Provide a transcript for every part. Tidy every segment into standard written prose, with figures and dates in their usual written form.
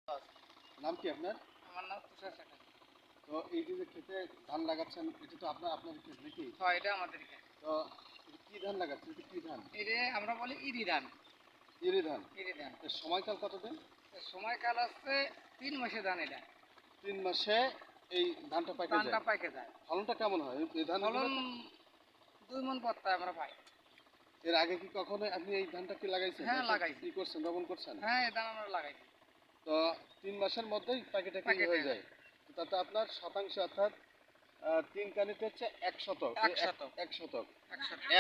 নাম কি আপনার? আমার নাম তুষার শেখা। তো এই যে ক্ষেতে ধান লাগাচ্ছেন, এটা তো আপনার ক্ষেত নাকি? হ্যাঁ, এটা আমাদের ক্ষেত। তো এটা কি ধান লাগাচ্ছেন? এটা কি ধান? এটা আমরা বলি ইরি ধান। ইরি ধান। ইরি ধান। এর সময়কাল কতদিন? এর সময়কাল হচ্ছে ৩ মাসের ধান এটা। ৩ মাসে এই ধানটা পাইকে যায়। ধানটা পাইকে যায়। ফলনটা কেমন হয় এই ধান? ফলন ২ মণ পত্তা আমরা পাই। এর আগে কি কখনো আপনি এই ধানটা কি লাগাইছেন? হ্যাঁ, লাগাইছি। কি করছেন? রোপণ করছেন? হ্যাঁ, এই ধান আমরা লাগাইছি। তো ৩ মাসের মধ্যেই প্যাকেটে হয়ে যায়। তাতে আপনার শতাংশ অর্থাৎ ৩ কানিতে হচ্ছে ১ শতক। ১ শতক। ১ শতক। ১ শতক।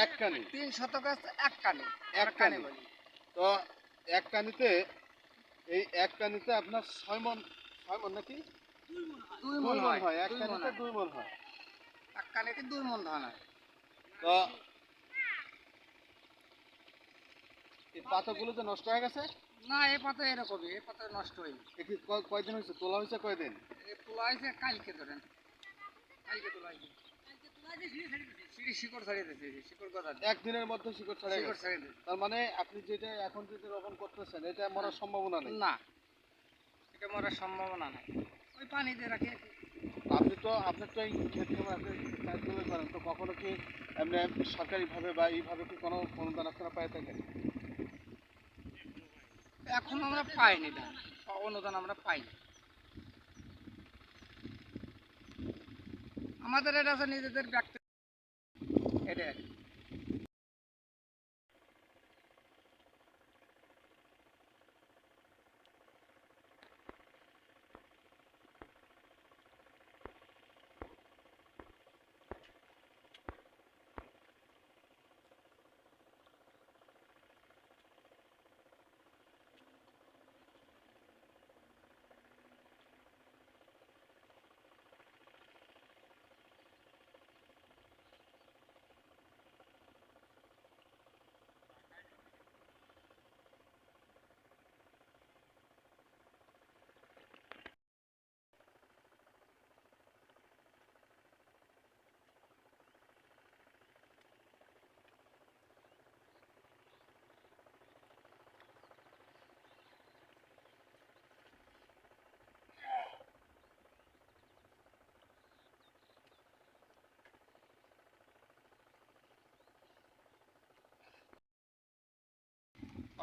এক কানি। ৩ শতক আছে ১ কানি। এক কানি বলি। তো ১ কানিতে এই ১ কানিতে আপনার ৬ মণ নাকি? ২ মণ হয়। ১ কানিতে ২ মণ হয়। ১ কানিতে ২ মণ ধান হয়। তো এই পাতাগুলো যে নষ্ট হয়ে গেছে? না, এই পাতা এরকমই। এই পাতা নষ্ট হয়নি। এটি কয়দিন হয়েছে? তোলা হয়েছে কয়দিন? এই তোলা হয়েছে কালকে ধরেন। কালকে তোলা হয়েছে। শিকড় ছাড়িয়ে দিয়েছে। শিকড় গজা দিয়ে। একদিনের মধ্যে শিকড় ছাড়িয়ে শিকড় গেছে। ছাড়িয়ে দিয়েছে। তার মানে আপনি যেটা এখন যেটা রোপণ করতেছেন এটা মরার সম্ভাবনা নেই। না, এটা মরার সম্ভাবনা নাই। ওই পানি দিয়ে রাখি। আপনি তো এই ক্ষেত খামার আপনি কাজগুলো করেন, তো কখনো কি এমনি সরকারিভাবে বা এইভাবে কি কোনো অনুদান আপনারা পাই থাকেন? এখন আমরা পাইনি ধান, অনুদান আমরা পাইনি। আমাদের এটা আছে নিজেদের ব্যক্তি, এটা আর কি।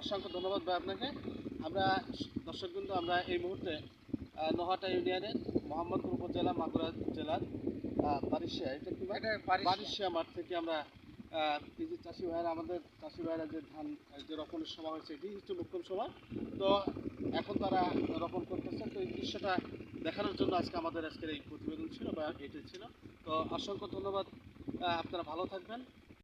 অসংখ্য ধন্যবাদ ভাই আপনাকে। আমরা দর্শকবৃন্দ, আমরা এই মুহূর্তে নোহাটা ইউনিয়নের মোহাম্মদপুর উপজেলা, মাগুরা জেলার বারিশিয়া, এটা কি বারিশিয়া মাঠ থেকে আমরা এই যে চাষি ভাইয়েরা, আমাদের চাষি ভাইয়েরা যে ধান যে রোপণের সময় হয়েছে, এটি হচ্ছে মোক্ষম সময়। তো এখন তারা রোপণ করতেছে। তো এই দৃশ্যটা দেখানোর জন্য আজকের এই প্রতিবেদন ছিল বা এটি ছিল। তো অসংখ্য ধন্যবাদ। আপনারা ভালো থাকবেন।